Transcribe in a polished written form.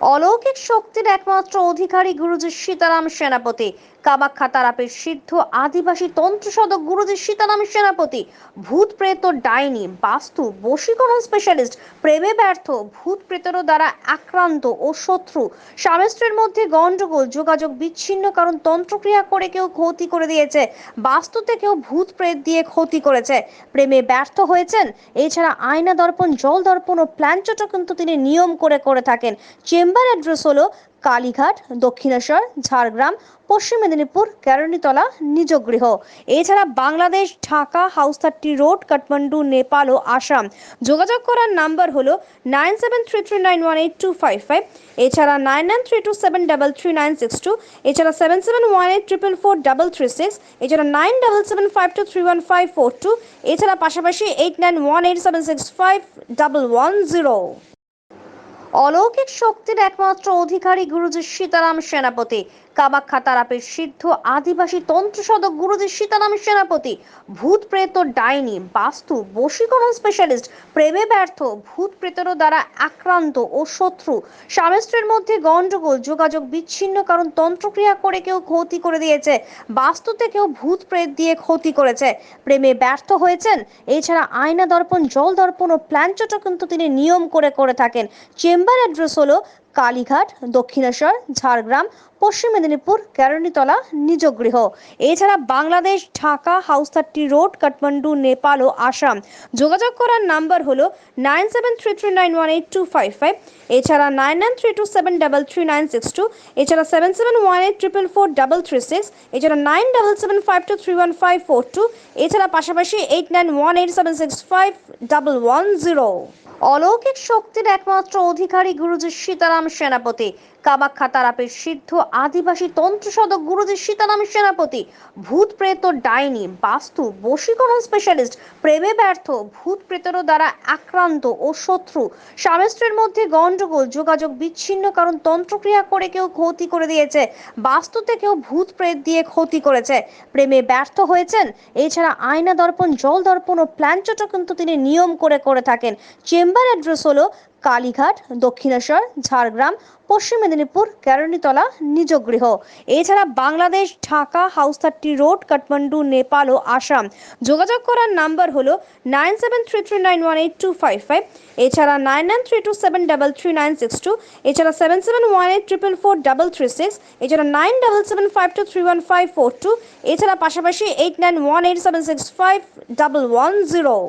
অলৌকিক শক্তির একমাত্র অধিকারী গুরুজি সীতারাম সেনাপতি। কামাখ্যা তারাপীঠ সিদ্ধ আদিবাসী তন্ত্র সাধক গুরুজি সীতারাম সেনাপতি ভূত প্রেত ডাইনি বাস্তু বশীকরণ স্পেশালিস্ট, প্রেমে ব্যর্থ ভূত প্রেতেরও দ্বারা আক্রান্ত ও শত্রু, স্বামী স্ত্রীর মধ্যে গন্ডগোল, যোগাযোগ বিচ্ছিন্ন কারণ তন্ত্রক্রিয়া করে কেউ ক্ষতি করে দিয়েছে, বাস্তুতে কেউ ভূত প্রেত দিয়ে ক্ষতি করেছে, প্রেমে ব্যর্থ হয়েছেন। এছাড়া আয়না দর্পণ, জল দর্পণ ও প্ল্যানচটও কিন্তু তিনি নিয়ম করে থাকেন। চেম্বার অ্যাড্রেস হলো কালীঘাট, দক্ষিণেশ্বর, ঝাড়গ্রাম, পশ্চিম মেদিনীপুর, কেরানীতলা, নিজ গৃহ। এছাড়া বাংলাদেশ, ঢাকা, হাউস 30 রোড, কাঠমান্ডু, নেপাল ও আসাম। যোগাযোগ করার নাম্বার হলো 9733918255। এছাড়া 9932733962। এছাড়া 7718444336। এছাড়া 9775231542। এছাড়া পাশাপাশি 8918765110। অলৌকিক শক্তির একমাত্র অধিকারী গুরুজি সীতারাম সেনাপতি। কামাখ্যা তারাপীঠ সিদ্ধ আদিবাসী তন্ত্র সাধক গুরুজি সীতারাম সেনাপতি ভূত প্রেত ডাইনি বাস্তু বশীকরণ স্পেশালিস্ট, প্রেমে ব্যর্থ ভূত প্রেতেরও দ্বারা আক্রান্ত ও শত্রু, স্বামী স্ত্রীর মধ্যে গন্ডগোল, যোগাযোগ বিচ্ছিন্ন কারণ তন্ত্রক্রিয়া করে কেউ ক্ষতি করে দিয়েছে, বাস্তুতে কেউ ভূত প্রেত দিয়ে ক্ষতি করেছে, প্রেমে ব্যর্থ হয়েছেন। এছাড়া আয়না দর্পণ, জল দর্পণ ও প্ল্যানচটও কিন্তু তিনি নিয়ম করে থাকেন। চেম্বার অ্যাড্রেস হলো কালীঘাট, দক্ষিণেশ্বর, ঝাড়গ্রাম, পশ্চিম মেদিনীপুর, কেরানীতলা, নিজ গৃহ। এছাড়া বাংলাদেশ, ঢাকা, হাউস 30 রোড, কাঠমান্ডু, নেপাল ও আসাম। যোগাযোগ করার নাম্বার হলো 9733918255। এছাড়া 9932733962। এছাড়া 7718444336। এছাড়া 9775231542। এছাড়া পাশাপাশি 8918765110। অলৌকিক শক্তির একমাত্র অধিকারী গুরুজি সীতারাম সেনাপতি। কামাখ্যা তারাপীঠ সিদ্ধ আদিবাসী তন্ত্র সাধক গুরুজি সীতারাম সেনাপতি ভূত প্রেত ডাইনি বাস্তু বশীকরণ স্পেশালিস্ট, প্রেমে ব্যর্থ ভূত প্রেতেরও দ্বারা আক্রান্ত ও শত্রু, স্বামী স্ত্রীর মধ্যে গন্ডগোল, যোগাযোগ বিচ্ছিন্ন কারণ তন্ত্রক্রিয়া করে কেউ ক্ষতি করে দিয়েছে, বাস্তুতে কেউ ভূত প্রেত দিয়ে ক্ষতি করেছে, প্রেমে ব্যর্থ হয়েছেন। এছাড়া আয়না দর্পণ, জল দর্পণ ও প্ল্যানচটও কিন্তু তিনি নিয়ম করে থাকেন। চেম্বার অ্যাড্রেস হলো কালীঘাট, দক্ষিণেশ্বর, ঝাড়গ্রাম, পশ্চিম মেদিনীপুর, কেরানীতলা, নিজ গৃহ। এছাড়া বাংলাদেশ, ঢাকা, হাউস 30 রোড, কাঠমান্ডু, নেপাল ও আসাম। যোগাযোগ করার নাম্বার হলো 9733918255। এছাড়া 9932733962। এছাড়া 7718444336। এছাড়া 9775231542। এছাড়া পাশাপাশি 8918765110।